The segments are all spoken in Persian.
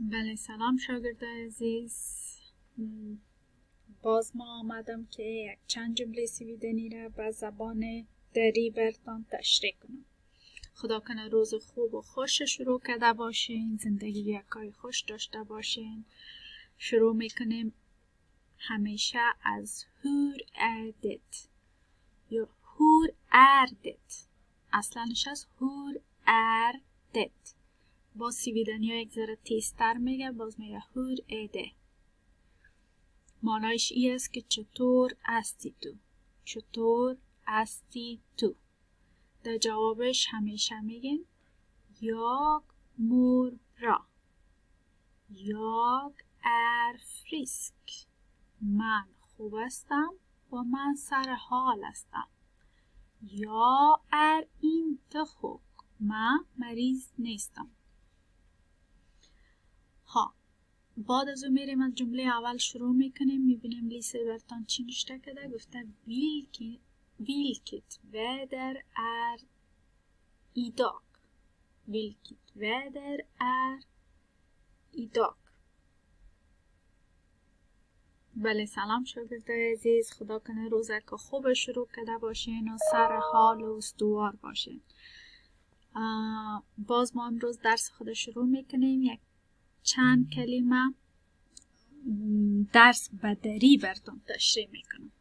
بله سلام شاگرد عزیز. باز ما آمدم که یک چند جمله سویدنی را به زبان دری برتان تشریح کنم. خدا کنه روز خوب و خوش شروع کرده باشین، زندگی یکای خوش داشته باشین. شروع میکنیم همیشه از hur är det یا hur är det. اصلنش از hur är det. با سویدنی ها یک ذره تیزتر میگه، باز میگه hur är det. معنایش ای است که چطور هستی تو، چطور هستی تو. در جوابش همیشه میگین jag mår bra. jag är frisk. من خوب هستم و من سر حال هستم. jag är inte sjuk. من مریض نیستم. ها، بعد از اون میریم از جمله اول شروع میکنیم. میبینیم لیسه برتان چی نوشته کرده. گفته vilket väder är idag. vilket väder är idag. بله سلام شاگرد عزیز. خدا کنه روزک خوب شروع کرده باشین و سر حال و استوار باشین. باز ما امروز درس خود شروع میکنیم. یک چند کلمه درس به دری براتون تشریح میکنم.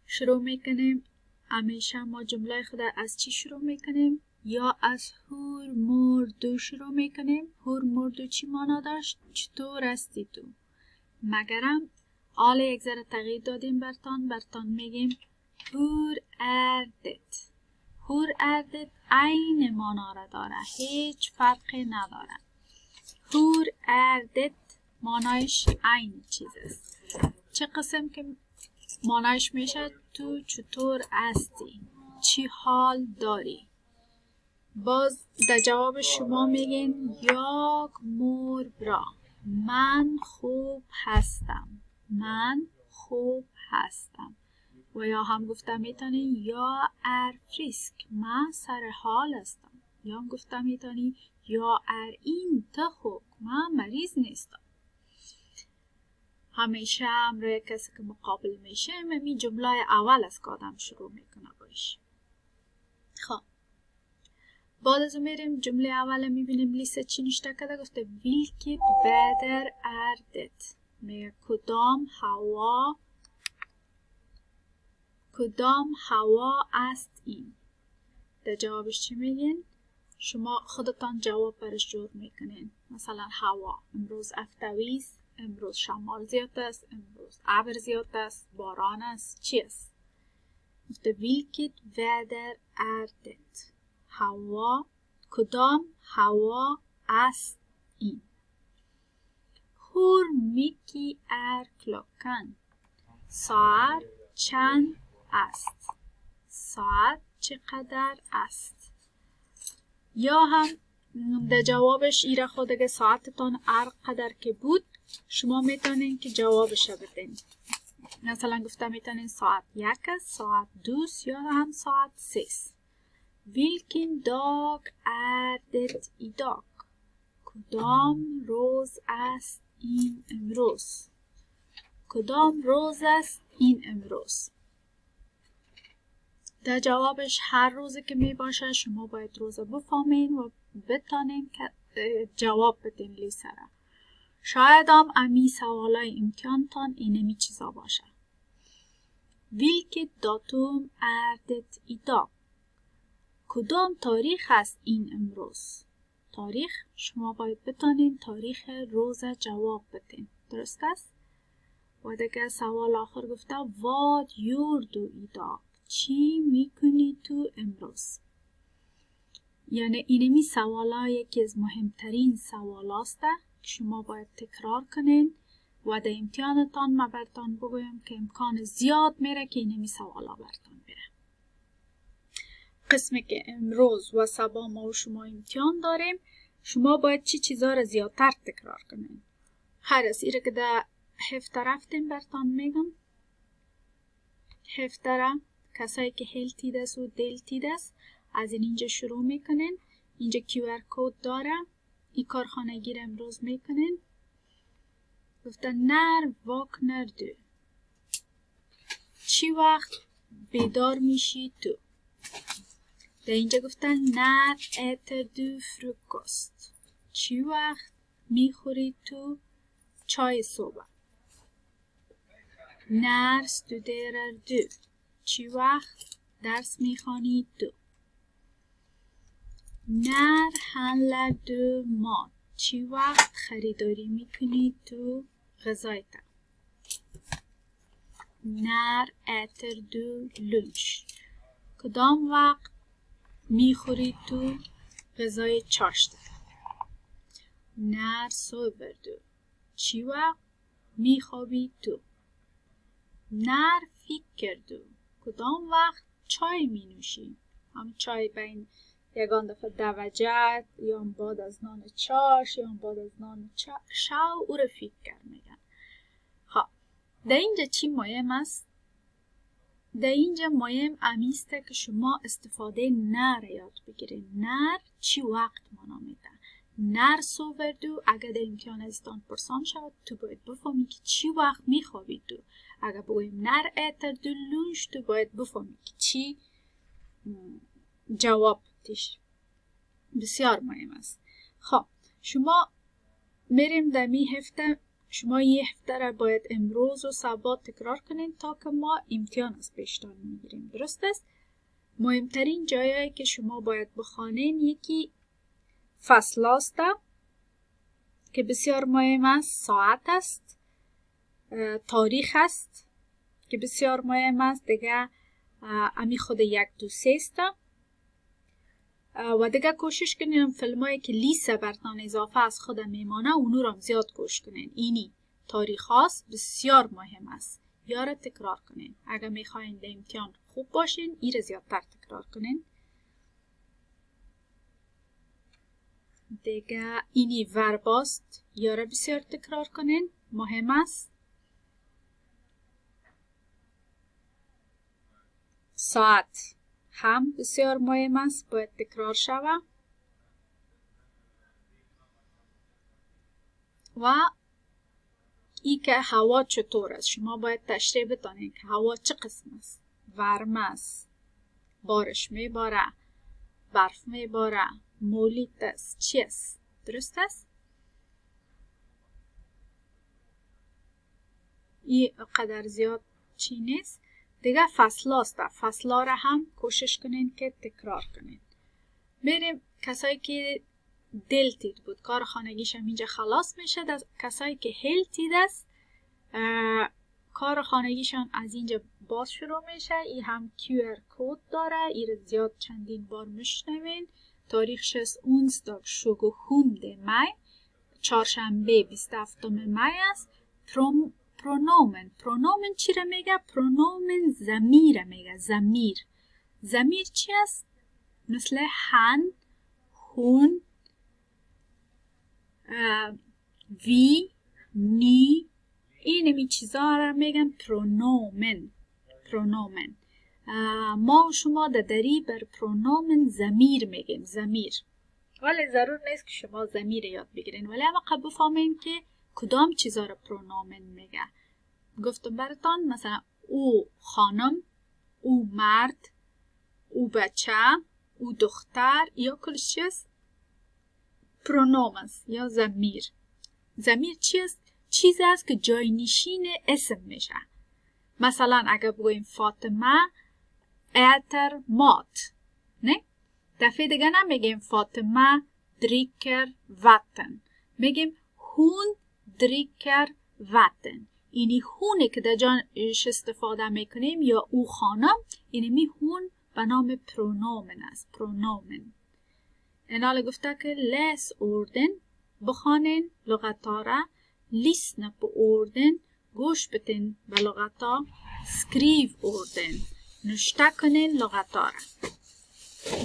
شروع میکنیم. همیشه ما جمله خود از چی شروع میکنیم؟ یا از hur mår du شروع میکنیم. hur mår du چی مانا داشت؟ چطور هستی تو؟ مگرم حال یک ذره تغییر دادیم برتان میگیم hur är det. hur är det عین مانا را داره، هیچ فرقی نداره. hur är det مانایش عین چیز است. چه قسم که مانایش میشه؟ تو چطور هستی، چی حال داری. باز در جواب شما میگین jag mår bra. من خوب هستم. من خوب هستم. و یا هم گفته میتونی یا är frisk. من سر حال هستم. یا هم گفته میتونی یا är inte sjuk. من مریض نیستم. همیشه امروی کسی که مقابل میشه می جمله اول از که آدم شروع میکنه باش. خب بعد از میریم جمله اول میبینیم لیسه چی نوشته کرده. گفته vilket väder är det. میگه کدام هوا است این. در جوابش چی میگین؟ شما خودتان جواب برش جور میکنین. مثلا هوا امروز افتویست، امروز شمال زیاد است، امروز ابر زیاد است، باران است، چی است؟ گفته vilket väder är det. هوا، کدام هوا است این. hur mycket är klockan. ساعت چند است. ساعت چقدر است. یا هم در جوابش ایره خودگه ساعتتان هر قدر که بود شما میتونین که جوابش بدین. مثلا گفته میتونین ساعت 1 است، ساعت 2 یا هم ساعت 3. Vilken dag är det idag. کدام روز است این امروز. کدام روز است این امروز. در جوابش هر روزی که می باشه شما باید روز بفهمین و بتانین که جواب بدین لیسه را. شاید هم امی سوالای امتحانتان اینمی چیزا باشه. Vilket datum är det idag. کدام تاریخ است این امروز. تاریخ شما باید بتانین تاریخ روز جواب بدین. درست است؟ و دیگه سوال آخر گفته Vad gör du idag. چی میکنی تو امروز. یعنی اینمی سوالا یکی از مهمترین سوال است که شما باید تکرار کنین و در امتحانتان ما برتان بگویم که امکان زیاد میره که اینمی سوالا برتان بره. قسمی که امروز و صبح ما و شما امتحان داریم شما باید چی چیزا را زیادتر تکرار کنین. خیر است ایره که در هفته رفتیم برتان میگم. هفته را کسایی که هلتید است و دلتید است از اینجا شروع میکنین. اینجا QR کد داره. این کارخانگی رو امروز میکنین. گفتن نر واکنر دو، چی وقت بیدار میشی تو؟ در اینجا گفتن نر ایتر دو فروکوست، چی وقت میخوری تو چای صبح؟ نر استودرر دو، چی وقت درس میخوانی تو؟ نر هنلر دو مات، چی وقت خریداری میکنی تو غذایت؟ نر ایتر دو لونچ، کدام وقت میخوری تو غذای چاشت؟ نر سوور دو، چی وقت میخوابی تو؟ نر فکر دو، کدام وقت چای می نوشی؟ هم چای بین یگان دفعه دوجت یا بعد از نان چاش یا بعد از نان شو او رو فکر میگن. ها در اینجا چی مهم است؟ در اینجا مهم امیسته که شما استفاده نر یاد بگیرید. نر چی وقت مانا میده؟ نر سووردو اگر در امتحان ازتان پرسان شود تو باید بفهمی که چی وقت میخوابی تو. اگر بگویم نر ایتر دو لونش تو باید بفهمی که چی جواب تیش. بسیار مهم است. خب شما میریم در می هفته، شما یه هفته را باید امروز و سبا تکرار کنین تا که ما امتحان از پیشتان میگیریم. درست است؟ مهمترین جایی که شما باید بخوانین یکی فصل است که بسیار مهم است، ساعت است، تاریخ است که بسیار مهم است، دیگه امی خود یک دو سه است و دیگه کوشش کنین فیلم هایی که لیسه برتان اضافه از خود میمانه اونو را زیاد کوشش کنین. اینی تاریخ هاست، بسیار مهم است، یاره تکرار کنین. اگر میخواین در امتحان خوب باشین ای را زیادتر تکرار کنین. دیگه اینی ورباست، یاره بسیار تکرار کنین، مهم است. ساعت هم بسیار مهم است، باید تکرار شود. و ای که هوا چطور است، شما باید تشریح بتانید که هوا چه قسم است. ورم است، بارش میباره، برف میباره، مولیت است، چی است؟ درست است؟ این قدر زیاد چی نیست. دیگه فصل است، فصل ها را هم کوشش کنین که تکرار کنین. بریم کسایی که دلتید بود کار خانگیش هم اینجا خلاص میشه. کسایی که هلتید است کار خانگیشان از اینجا باز شروع میشه. این هم QR کود داره، این رو زیاد چندین بار میشنوین. تاریخش از 27 می، چهارشنبه 27 می است. پرونومن چی را میگه؟ پرونومن ضمیر میگه. ضمیر چی است؟ مثل هن، هون، وی، نی، اینمی چیزا را میگن پرونومن. ما و شما در دری بر پرونومن ضمیر میگیم. ولی ضرور نیست که شما ضمیر یاد بگیرین، ولی اما قبل بفهمین که کدام چیزا را پرونومن میگه. گفتم براتان مثلا او خانم، او مرد، او بچه، او دختر، یا کلش چی است؟ پرونوم است یا ضمیر. ضمیر چی است؟ چیزی است که جای نشین اسم میشه. مثلا اگر بگویم فاطمه ایتر مات، نه؟ دفعه دیگه نمیگیم فاطمه دریکر واتن، میگیم هون دریکر واتن. اینی هونه که در جانش استفاده میکنیم یا او خانم، اینمی هون به نام پرونومن است. پرونومن. اینال گفته که لیس اوردن، بخوانین لغتا را. لیسن på orden، گوش بتین به لغتا. سکریو اوردن، نشته کنین لغتا را.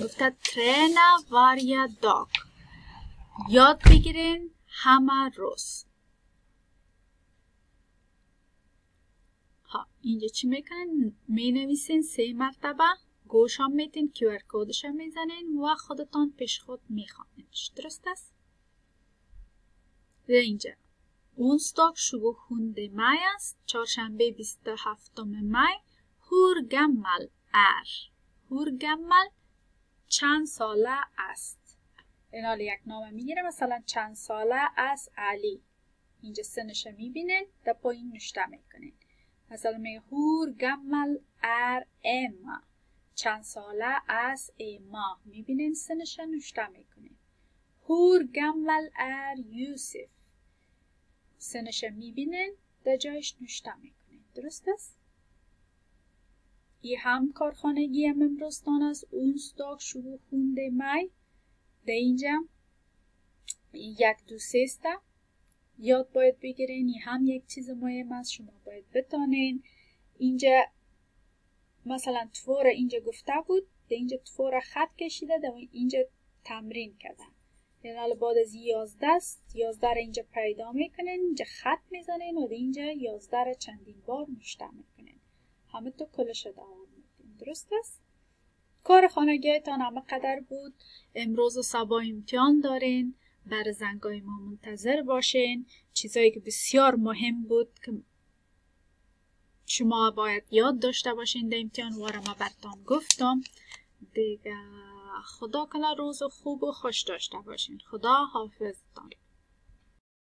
گفته ترینا واریا داگ، یاد بگیرین همه روز. ها اینجا چی میکنین؟ می نویسین 3 مرتبه، گوش هم میتین، QR کودش هم میزنین و خودتان پیش خود میخوانینش. درست است؟ به اینجا onsdag 27 maj است. چهارشنبه 27 مای. Hur gammal är. Hur gammal چند ساله است. این حالا یک نامه میگیره، مثلا چند ساله است علی. اینجا سنش میبینین، در پایین نوشته میکنین. مثلا میگه Hur gammal är Emma. چند ساله است ایما. میبینین سنش نوشته میکنین. Hur gammal är Yusuf. سنش میبینین، در جایش نوشته میکنین. درست است؟ این هم کارخانگی هم امروزتان است. onsdag 27 maj. در اینجا 1 2 3 یاد باید بگیرین. این هم یک چیز مهم است، شما باید بتانین. اینجا مثلا تفور اینجا گفته بود، در اینجا تفور خط کشیده، در اینجا تمرین کردن. یعنی حالا بعد از 11 را اینجا پیدا میکنین، اینجا خط میزنین و در اینجا 11 را چندین بار نوشته میکنین. همه تو کلش دوام میدین. درست است؟ کار خانگیتان همه قدر بود. امروز و صبح امتحان دارین. بر زنگای ما منتظر باشین. چیزایی که بسیار مهم بود که شما باید یاد داشته باشین در امتحان و ما براتون گفتم دیگه. خدا کنه روز خوب و خوش داشته باشین. خدا حافظتان.